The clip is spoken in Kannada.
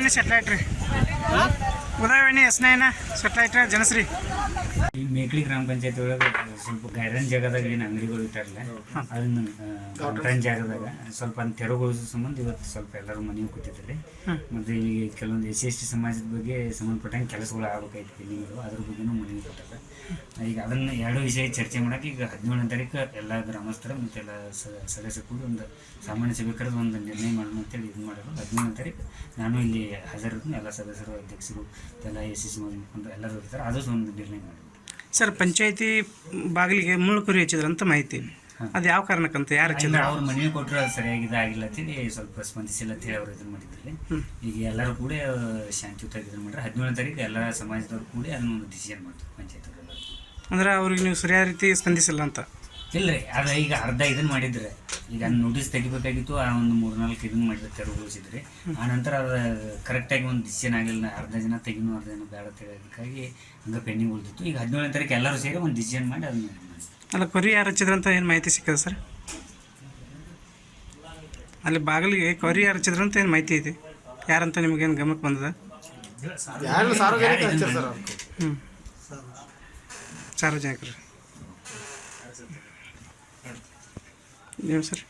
ಉದಯವಾಣಿ ಸೆಟ್ಲೈಟ್ ರೀ, ಉದಯವಾಣಿ S9 ಸೆಟ್ಲೈಟ್ ಜನಶ್ರೀ. ಈ ಮೇಕ್ಳಿ ಗ್ರಾಮ ಪಂಚಾಯತ್ ಒಳಗೆ ಸ್ವಲ್ಪ ಗೈರನ್ ಜಾಗದಾಗ ಏನು ಅಂಗಡಿಗಳು ಇಟ್ಟಾರಲ್ಲ, ಅದನ್ನ ಗೈರನ್ ಜಾಗದಾಗ ಸ್ವಲ್ಪ ತೆರವುಗೊಳಿಸೋ ಸಂಬಂಧ ಇವತ್ತು ಸ್ವಲ್ಪ ಎಲ್ಲರೂ ಮನೆಗೆ ಕೂತಿದ್ದಾರೆ. ಮತ್ತು ಈಗ ಕೆಲವೊಂದು SC/ST ಸಮಾಜದ ಬಗ್ಗೆ ಸಂಬಂಧಪಟ್ಟಂಗೆ ಕೆಲಸಗಳು ಆಗ್ಬೇಕಾಯ್ತು ಬಿಲ್ಡಿಂಗ್ಗಳು, ಅದ್ರ ಬಗ್ಗೆನೂ ಮನೆಗೆ ಕೊಟ್ಟಾರೆ. ಈಗ ಅದನ್ನು ಎರಡು ವಿಷಯ ಚರ್ಚೆ ಮಾಡೋಕೆ ಈಗ 17ನೇ ತಾರೀಕು ಎಲ್ಲ ಗ್ರಾಮಸ್ಥರು ಮತ್ತು ಎಲ್ಲ ಸದಸ್ಯರು ಕೂಡ ಒಂದು ಸಾಮಾನ್ಯ ಸಭೆ ಕರೆದು ಒಂದು ನಿರ್ಣಯ ಮಾಡೋಣ ಅಂತೇಳಿ ಇದು ಮಾಡೋದು. 17ನೇ ತಾರೀಕು ನಾನು ಇಲ್ಲಿ ಹಾಜರಿರ್ತೀನಿ, ಎಲ್ಲ ಸದಸ್ಯರು, ಅಧ್ಯಕ್ಷರು, ಎಲ್ಲ SC ಸಮಾಜ ಮುಖಂಡರು ಎಲ್ಲರೂ ಇರ್ತಾರೆ. ಅದು ಒಂದು ನಿರ್ಣಯ ಮಾಡಿ ಸರ್. ಪಂಚಾಯತಿ ಬಾಗಿಲಿಗೆ ಮುಳ್ಳು ಕುರಿ ಹಚ್ಚಿದ್ರಂತ ಮಾಹಿತಿ, ಅದು ಯಾವ ಕಾರಣಕ್ಕಂತ ಯಾರು ಹಚ್ಚಿದ್ರು? ಅವ್ರ ಮನೆಗೆ ಕೊಟ್ಟರು ಅದು ಸರಿಯಾಗಿ ಇದಾಗಿಲ್ಲ ಅಂತೇಳಿ ಸ್ವಲ್ಪ ಸ್ಪಂದಿಸಿಲ್ಲ ಅಂತೇಳಿ ಅವ್ರು ಇದನ್ನು ಮಾಡಿದ್ದಾರೆ. ಈಗ ಎಲ್ಲರೂ ಕೂಡ ಶಾಂತಿಯುತವಾಗಿ ಇದನ್ನು ಮಾಡ್ರೆ 17ನೇ ತಾರೀಕು ಎಲ್ಲ ಸಮಾಜದವ್ರು ಕೂಡ ಅದನ್ನ ಒಂದು ಡಿಸಿಷನ್ ಮಾಡ್ತಾರೆ ಪಂಚಾಯತ್. ಅಂದ್ರೆ ಅವ್ರಿಗೆ ನೀವು ಸರಿಯಾದ ರೀತಿ ಸ್ಪಂದಿಸಿಲ್ಲ ಅಂತ? ಇಲ್ಲ ರೀ, ಅದು ಈಗ ಅರ್ಧ ಇದನ್ನು ಮಾಡಿದ್ರೆ ಈಗ ನೋಟಿಸ್ ತೆಗಿಬೇಕಾಗಿತ್ತು, ಆ ಒಂದು 3-4 ಇದನ್ನು ಮಾಡಿದ್ರೆ ತೆರವುಗೊಳಿಸಿದ್ರಿ. ಆ ನಂತರ ಅದು ಕರೆಕ್ಟಾಗಿ ಒಂದು ಡಿಸಿಷನ್ ಆಗಲಿಲ್ಲ, ಅರ್ಧ ಜನ ತೆಗಿನೂ ಅರ್ಧ ಜನ ಬೇಡ ತೆಗೋದಕ್ಕಾಗಿ ಹಂಗೆ ಪೆಂಡಿಂಗ್ ಉಳಿದಿತ್ತು. ಈಗ 17ನೇ ತಾರೀಕು ಎಲ್ಲರೂ ಸೇರಿ ಒಂದು ಡಿಸಿಷನ್ ಮಾಡಿ ಅದನ್ನ ಅಲ್ಲ, ಕೊರಿ ಯಾರು ಹಚ್ಚಿದ್ರಂತ ಏನು ಮಾಹಿತಿ ಸಿಕ್ಕದ ಸರ್? ಅಲ್ಲಿ ಬಾಗಿಲಿಗೆ ಕೊರಿ ಯಾರು ಹಚ್ಚಿದ್ರಂತ ಏನು ಮಾಹಿತಿ ಐತಿ? ಯಾರಂತ ನಿಮಗೇನು ಗಮನಕ್ಕೆ ಬಂದದ? ಸಾರ್ವಜನಿಕರು. ನೀವು ಸರ್?